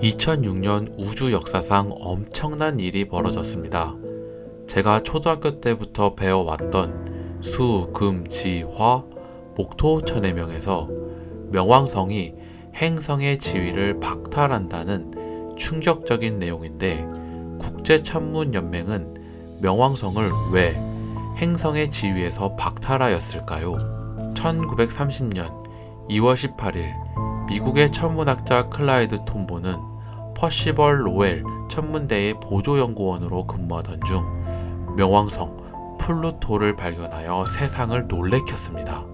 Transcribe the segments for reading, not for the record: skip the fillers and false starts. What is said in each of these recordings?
2006년 우주 역사상 엄청난 일이 벌어졌습니다. 제가 초등학교 때부터 배워왔던 수, 금, 지, 화, 목토, 천의 명에서 명왕성이 행성의 지위를 박탈한다는 충격적인 내용인데, 국제천문연맹은 명왕성을 왜 행성의 지위에서 박탈하였을까요? 1930년 2월 18일 미국의 천문학자 클라이드 톰보는 퍼시벌 로웰 천문대의 보조연구원으로 근무하던 중 명왕성 플루토를 발견하여 세상을 놀래켰습니다.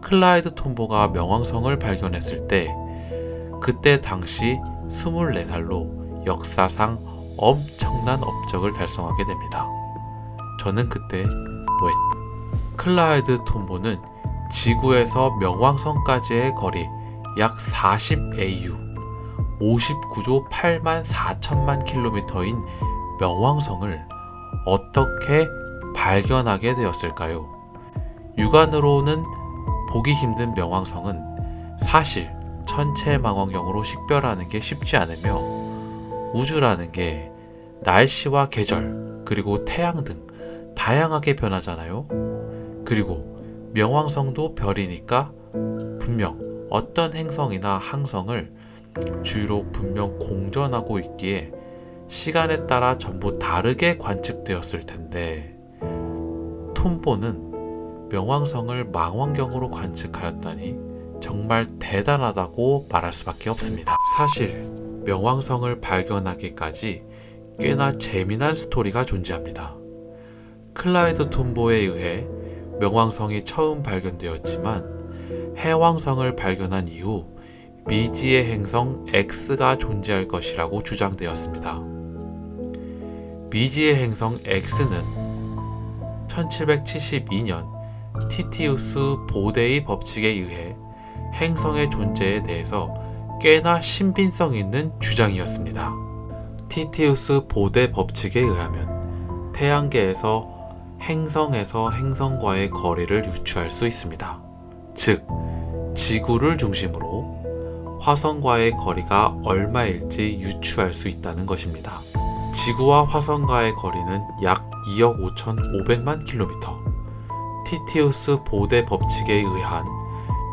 클라이드 톰보가 명왕성을 발견했을 때 그때 당시 24살로 역사상 엄청난 업적을 달성하게 됩니다. 저는 그때 클라이드 톰보는 지구에서 명왕성까지의 거리 약 40AU, 59조 8만 4천만 킬로미터인 명왕성을 어떻게 발견하게 되었을까요? 육안으로는 보기 힘든 명왕성은 사실 천체망원경으로 식별하는 게 쉽지 않으며, 우주라는 게 날씨와 계절 그리고 태양 등 다양하게 변하잖아요. 그리고 명왕성도 별이니까 분명 어떤 행성이나 항성을 주위로 분명 공전하고 있기에 시간에 따라 전부 다르게 관측되었을 텐데, 톰보는 명왕성을 망원경으로 관측하였다니 정말 대단하다고 말할 수밖에 없습니다. 사실 명왕성을 발견하기까지 꽤나 재미난 스토리가 존재합니다. 클라이드 톰보에 의해 명왕성이 처음 발견되었지만, 해왕성을 발견한 이후 미지의 행성 X가 존재할 것이라고 주장되었습니다. 미지의 행성 X는 1772년 티티우스 보데의 법칙에 의해 행성의 존재에 대해서 꽤나 신빙성 있는 주장이었습니다. 티티우스 보데 법칙에 의하면 태양계에서 행성에서 행성과의 거리를 유추할 수 있습니다. 즉, 지구를 중심으로 화성과의 거리가 얼마일지 유추할 수 있다는 것입니다. 지구와 화성과의 거리는 약 2억 5,500만 킬로미터. 티티우스 보데 법칙에 의한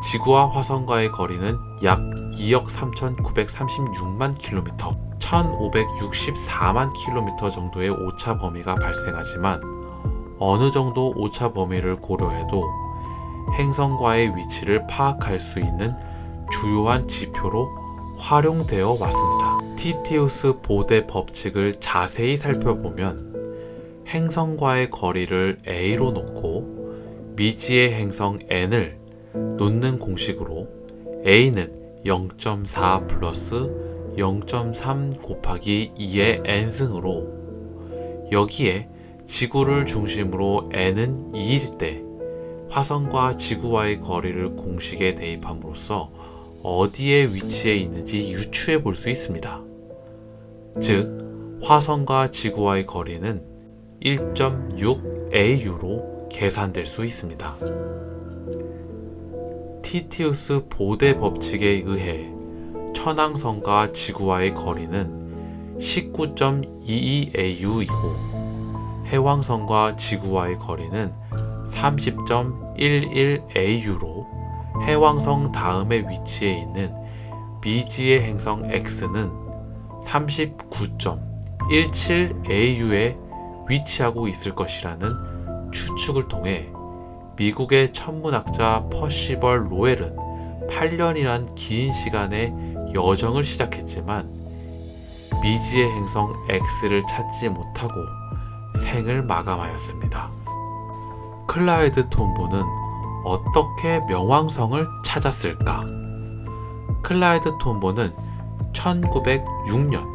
지구와 화성과의 거리는 약 2억 3,936만 킬로미터, 1,564만 킬로미터 정도의 오차 범위가 발생하지만, 어느 정도 오차 범위를 고려해도 행성과의 위치를 파악할 수 있는 주요한 지표로 활용되어 왔습니다. 티티우스 보데 법칙을 자세히 살펴보면 행성과의 거리를 A로 놓고 미지의 행성 N을 놓는 공식으로 A는 0.4 플러스 0.3 곱하기 2의 N승으로, 여기에 지구를 중심으로 N은 2일 때 화성과 지구와의 거리를 공식에 대입함으로써 어디에 위치해 있는지 유추해 볼 수 있습니다. 즉, 화성과 지구와의 거리는 1.6AU로 계산될 수 있습니다. 티티우스 보데 법칙에 의해 천왕성과 지구와의 거리는 19.22AU이고, 해왕성과 지구와의 거리는 30.11AU로 해왕성 다음에 위치해 있는 미지의 행성 X는 39.17AU에 위치하고 있을 것이라는 추측을 통해 미국의 천문학자 퍼시벌 로웰은 8년이란 긴 시간의 여정을 시작했지만 미지의 행성 X를 찾지 못하고 생을 마감하였습니다. 클라이드 톰보는 어떻게 명왕성을 찾았을까? 클라이드 톰보는 1906년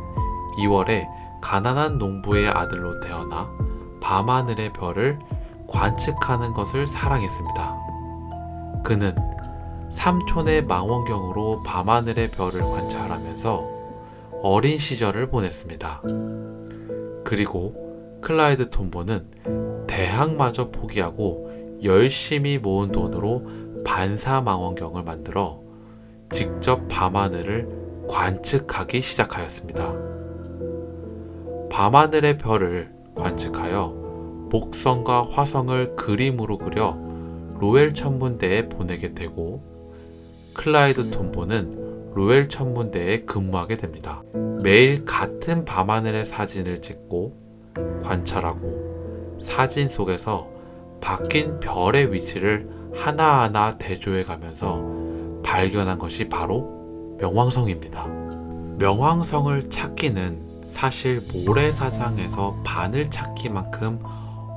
2월에 가난한 농부의 아들로 태어나 밤하늘의 별을 관측하는 것을 사랑했습니다. 그는 삼촌의 망원경으로 밤하늘의 별을 관찰하면서 어린 시절을 보냈습니다. 그리고 클라이드 톰보는 대학마저 포기하고 열심히 모은 돈으로 반사 망원경을 만들어 직접 밤하늘을 관측하기 시작하였습니다. 밤하늘의 별을 관측하여 목성과 화성을 그림으로 그려 로웰 천문대에 보내게 되고, 클라이드 톰보는 로웰 천문대에 근무하게 됩니다. 매일 같은 밤하늘의 사진을 찍고 관찰하고 사진 속에서 바뀐 별의 위치를 하나하나 대조해 가면서 발견한 것이 바로 명왕성입니다. 명왕성을 찾기는 사실 모래사장에서 바늘 찾기만큼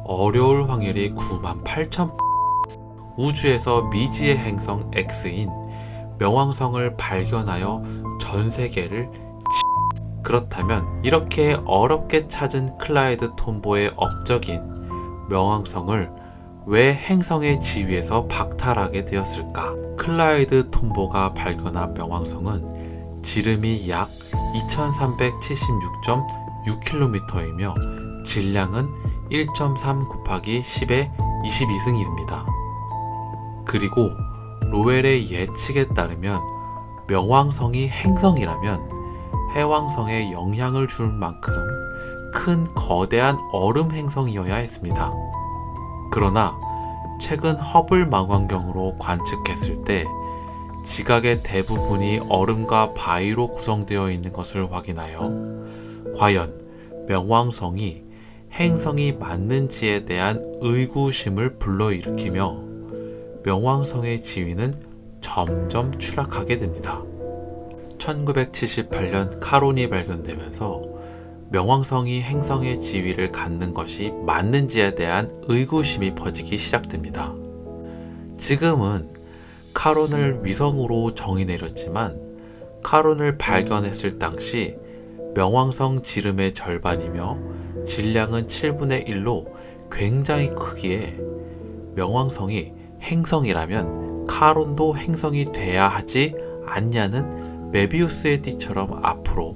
어려울 확률이 98,000%. 우주에서 미지의 행성 X인 명왕성을 발견하여 전 세계를 그렇다면 이렇게 어렵게 찾은 클라이드 톰보의 업적인 명왕성을 왜 행성의 지위에서 박탈하게 되었을까? 클라이드 톰보가 발견한 명왕성은 지름이 약 2376.6km이며 질량은 1.3 곱하기 10의 22승입니다. 그리고 로웰의 예측에 따르면 명왕성이 행성이라면 해왕성에 영향을 줄 만큼 큰 거대한 얼음 행성이어야 했습니다. 그러나 최근 허블 망원경으로 관측했을 때 지각의 대부분이 얼음과 바위로 구성되어 있는 것을 확인하여 과연 명왕성이 행성이 맞는지에 대한 의구심을 불러일으키며 명왕성의 지위는 점점 추락하게 됩니다. 1978년 카론이 발견되면서 명왕성이 행성의 지위를 갖는 것이 맞는지에 대한 의구심이 퍼지기 시작됩니다. 지금은 카론을 위성으로 정의 내렸지만 카론을 발견했을 당시 명왕성 지름의 절반이며 질량은 7분의 1로 굉장히 크기에 명왕성이 행성이라면 카론도 행성이 돼야 하지 않냐는 메비우스의 띠처럼 앞으로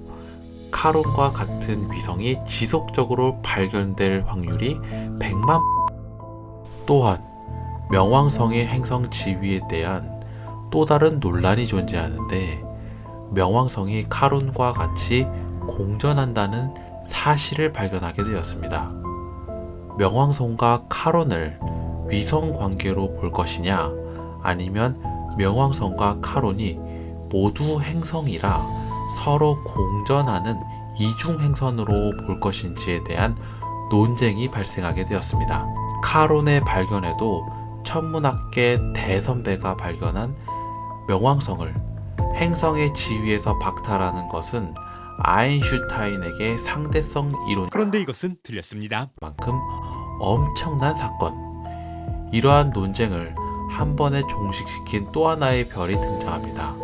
카론과 같은 위성이 지속적으로 발견될 확률이 100만. 또한 명왕성의 행성 지위에 대한 또 다른 논란이 존재하는데, 명왕성이 카론과 같이 공전한다는 사실을 발견하게 되었습니다. 명왕성과 카론을 위성 관계로 볼 것이냐, 아니면 명왕성과 카론이 모두 행성이라 서로 공전하는 이중 행성으로 볼 것인지에 대한 논쟁이 발생하게 되었습니다. 카론의 발견에도 천문학계 대선배가 발견한 명왕성을 행성의 지위에서 박탈하는 것은 아인슈타인에게 상대성 이론 그런데 이것은 틀렸습니다. 만큼 엄청난 사건. 이러한 논쟁을 한 번에 종식시킨 또 하나의 별이 등장합니다.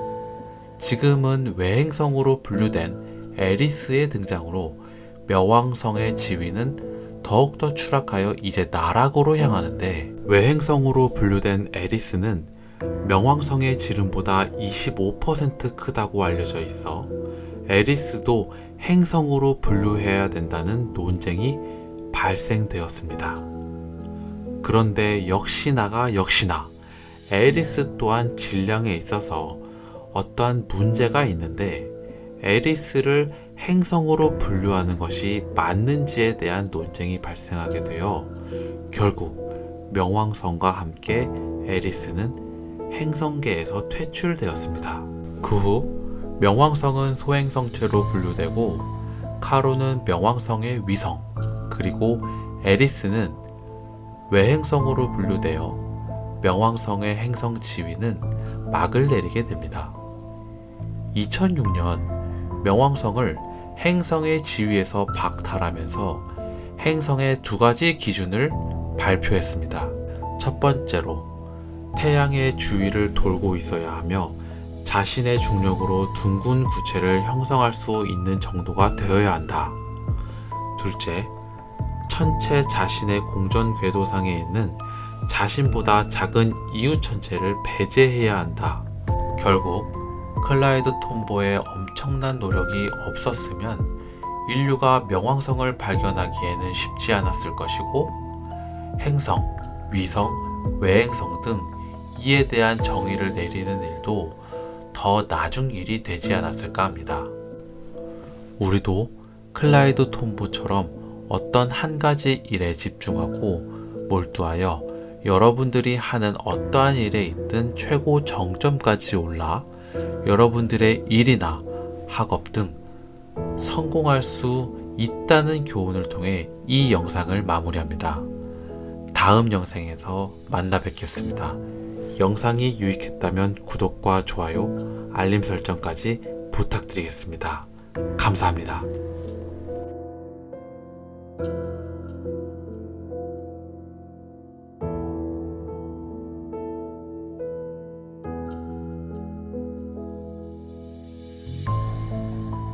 지금은 외행성으로 분류된 에리스의 등장으로 명왕성의 지위는 더욱더 추락하여 이제 나락으로 향하는데, 외행성으로 분류된 에리스는 명왕성의 지름보다 25% 크다고 알려져 있어 에리스도 행성으로 분류해야 된다는 논쟁이 발생되었습니다. 그런데 역시나 에리스 또한 질량에 있어서 어떠한 문제가 있는데, 에리스를 행성으로 분류하는 것이 맞는지에 대한 논쟁이 발생하게 되어 결국 명왕성과 함께 에리스는 행성계에서 퇴출되었습니다. 그 후 명왕성은 소행성체로 분류되고, 카론은 명왕성의 위성, 그리고 에리스는 외행성으로 분류되어 명왕성의 행성 지위는 막을 내리게 됩니다. 2006년 명왕성을 행성의 지위에서 박탈하면서 행성의 두 가지 기준을 발표했습니다. 첫 번째로 태양의 주위를 돌고 있어야 하며 자신의 중력으로 둥근 구체를 형성할 수 있는 정도가 되어야 한다. 둘째, 천체 자신의 공전 궤도상에 있는 자신보다 작은 이웃천체를 배제해야 한다. 결국 클라이드 톰보의 엄청난 노력이 없었으면 인류가 명왕성을 발견하기에는 쉽지 않았을 것이고, 행성, 위성, 외행성 등 이에 대한 정의를 내리는 일도 더 나중 일이 되지 않았을까 합니다. 우리도 클라이드 톰보처럼 어떤 한 가지 일에 집중하고 몰두하여 여러분들이 하는 어떠한 일에 있든 최고 정점까지 올라 여러분들의 일이나 학업 등 성공할 수 있다는 교훈을 통해 이 영상을 마무리합니다. 다음 영상에서 만나 뵙겠습니다. 영상이 유익했다면 구독과 좋아요, 알림 설정까지 부탁드리겠습니다. 감사합니다.